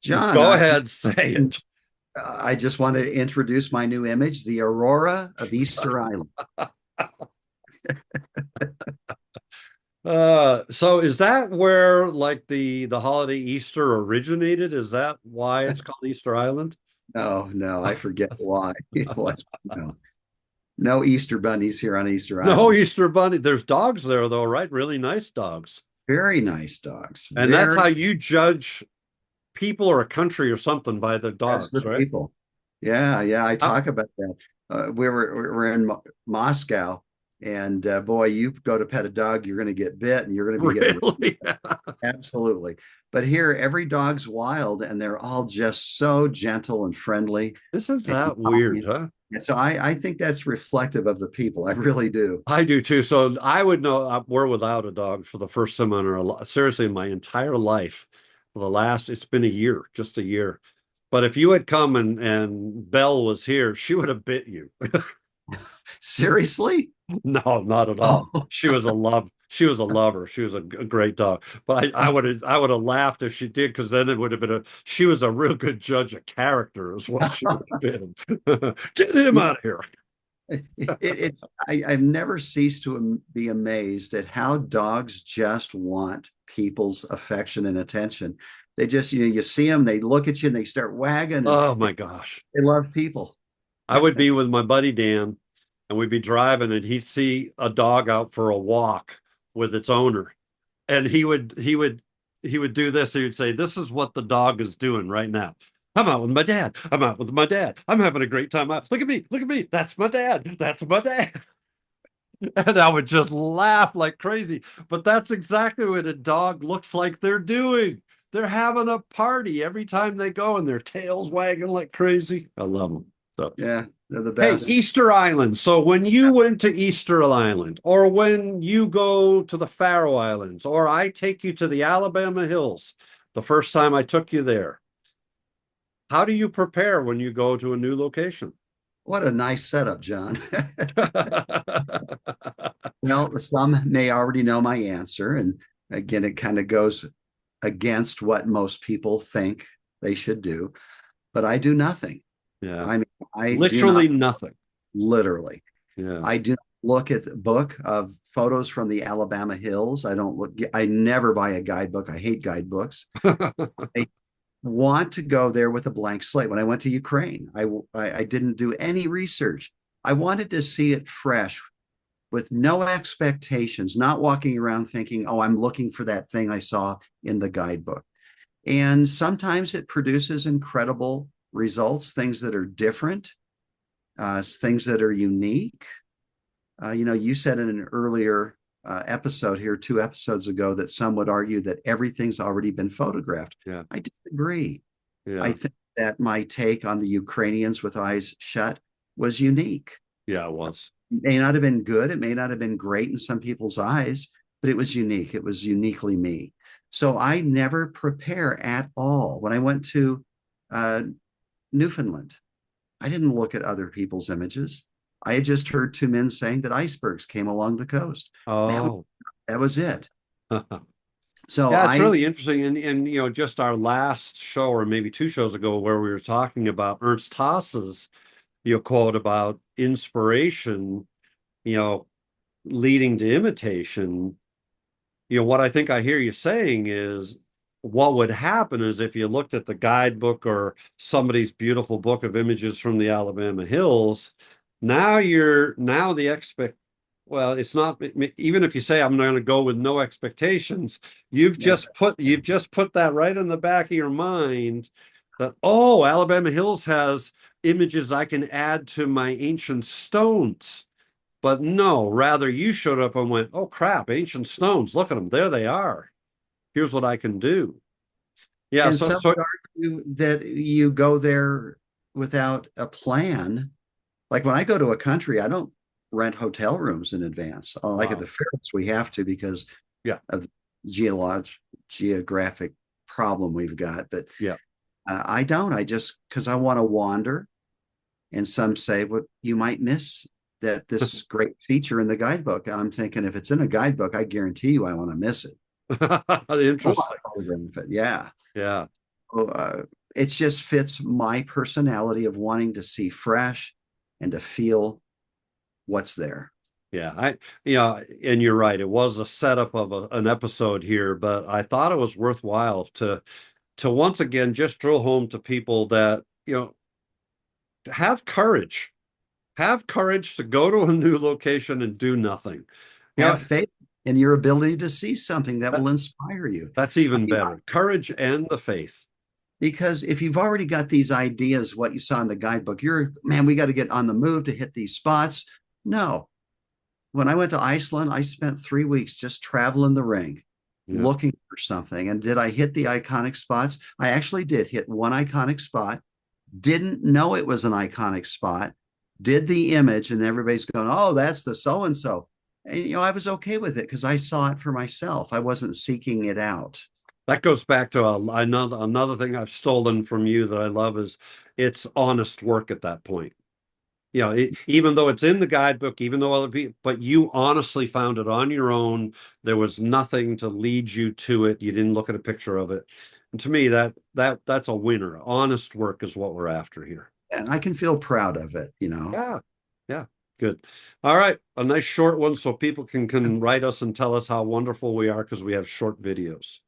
John, Go ahead, say it. I just want to introduce my new image, the Aurora of Easter Island. So is that where like the holiday Easter originated? Is that why it's called Easter Island? No, no, I forget why it was. No, no Easter bunnies here on Easter No Island. Easter bunny. There's dogs there though, right? Really nice dogs. Very nice dogs. And that's Very, how you judge people or a country or something by their that's the dogs, right? people. Yeah, yeah, I How, talk about that. We were in Moscow, and boy, you go to pet a dog, you're going to get bit, and you're going to be getting really? absolutely. But here, every dog's wild, and they're all just so gentle and friendly Isn't and that weird, kind. huh? And so I think that's reflective of the people. I really do. I do too. So I would know we're without a dog for the first time in seriously in my entire life. For the last, it's been a year, just a year. But if you had come and Belle was here, she would have bit you. Seriously? No, not at all. Oh, She was a love. She was a lover. She was a great dog. But I would have laughed if she did, because then it would have been she was a real good judge of character, is what she would have been. Get him out of here. I've never ceased to be amazed at how dogs just want people's affection and attention. They just, you see them, they look at you and they start wagging, and Oh my gosh. they love people. I would be with my buddy Dan, and we'd be driving, and he'd see a dog out for a walk with its owner, and he would do this. He would say, "This is what the dog is doing right now. I'm out with my dad. I'm out with my dad. I'm having a great time out. Look at me. Look at me. That's my dad. That's my dad." And I would just laugh like crazy. But that's exactly what a dog looks like they're doing. They're having a party every time they go, and their tails wagging like crazy. I love them. So. Yeah, they're the Hey, best. Easter Island. So when you went to Easter Island, or when you go to the Faroe Islands, or I take you to the Alabama Hills, the first time I took you there, how do you prepare when you go to a new location? What a nice setup, John. Well, some may already know my answer. And again, it kind of goes against what most people think they should do, but I do nothing. Yeah, I mean, I do not literally nothing. literally. Yeah. I do not look at the book of photos from the Alabama hills. I don't look, I never buy a guidebook. I hate guidebooks. I want to go there with a blank slate. When I went to Ukraine, I didn't do any research. I wanted to see it fresh with no expectations, not walking around thinking, oh, I'm looking for that thing I saw in the guidebook. And sometimes it produces incredible results, things that are different, things that are unique. You said in an earlier episode here, 2 episodes ago, that some would argue that everything's already been photographed. Yeah. I disagree. I Yeah. think that my take on the Ukrainians with eyes shut was unique. Yeah, it was. It may not have been good. It may not have been great in some people's eyes, but it was unique. It was uniquely me. So I never prepare at all. When I went to uh, Newfoundland, I didn't look at other people's images. I had just heard two men saying that icebergs came along the coast. That was, Oh. that was it. So Yeah, it's I, really interesting. And just our last show, or maybe two shows ago, where we were talking about Ernst Haas's, quote about inspiration, you know, leading to imitation. What I think I hear you saying is what would happen is if you looked at the guidebook or somebody's beautiful book of images from the Alabama hills, now the expect well, it's not, even if you say I'm going to go with no expectations, you've yes, just put that right in the back of your mind that, oh, Alabama Hills has images I can add to my ancient stones. But no, rather you showed up and went, oh crap, ancient stones, look at them, there they are. Here's what I can do. Yeah, and so some so would argue that you go there without a plan. Like when I go to a country, I don't rent hotel rooms in advance. Like at wow. the Ferris, we have to because Yeah, of the geographic problem we've got. But yeah. I don't. I just because I want to wander. And some say, well, you might miss that this great feature in the guidebook. And I'm thinking, if it's in a guidebook, I guarantee you I want to miss it. I want Interesting. to photograph it. Yeah. Yeah. Oh, it just fits my personality of wanting to see fresh and to feel what's there. Yeah, and you're right. It was a setup of an episode here, but I thought it was worthwhile to once again just drill home to people that, have courage. Have courage to go to a new location and do nothing. You know, Have faith in your ability to see something that that, will inspire you. that's I even mean, better. Courage and the faith. because if you've already got these ideas, what you saw in the guidebook, you're, man, we got to get on the move to hit these spots. No. When I went to Iceland, I spent 3 weeks just traveling the ring, Yeah. looking for something. And did I hit the iconic spots? I actually did hit one iconic spot, didn't know it was an iconic spot, did the image, and everybody's going, oh, that's the so and so. And, I was okay with it because I saw it for myself. I wasn't seeking it out. That goes back to another thing I've stolen from you that I love is it's honest work at that point. Even though it's in the guidebook, even though other people, but you honestly found it on your own. There was nothing to lead you to it. You didn't look at a picture of it. And to me, that's a winner. Honest work is what we're after here. And I can feel proud of it. Yeah. Yeah. Good. All right. A nice short one so people can write us and tell us how wonderful we are because we have short videos.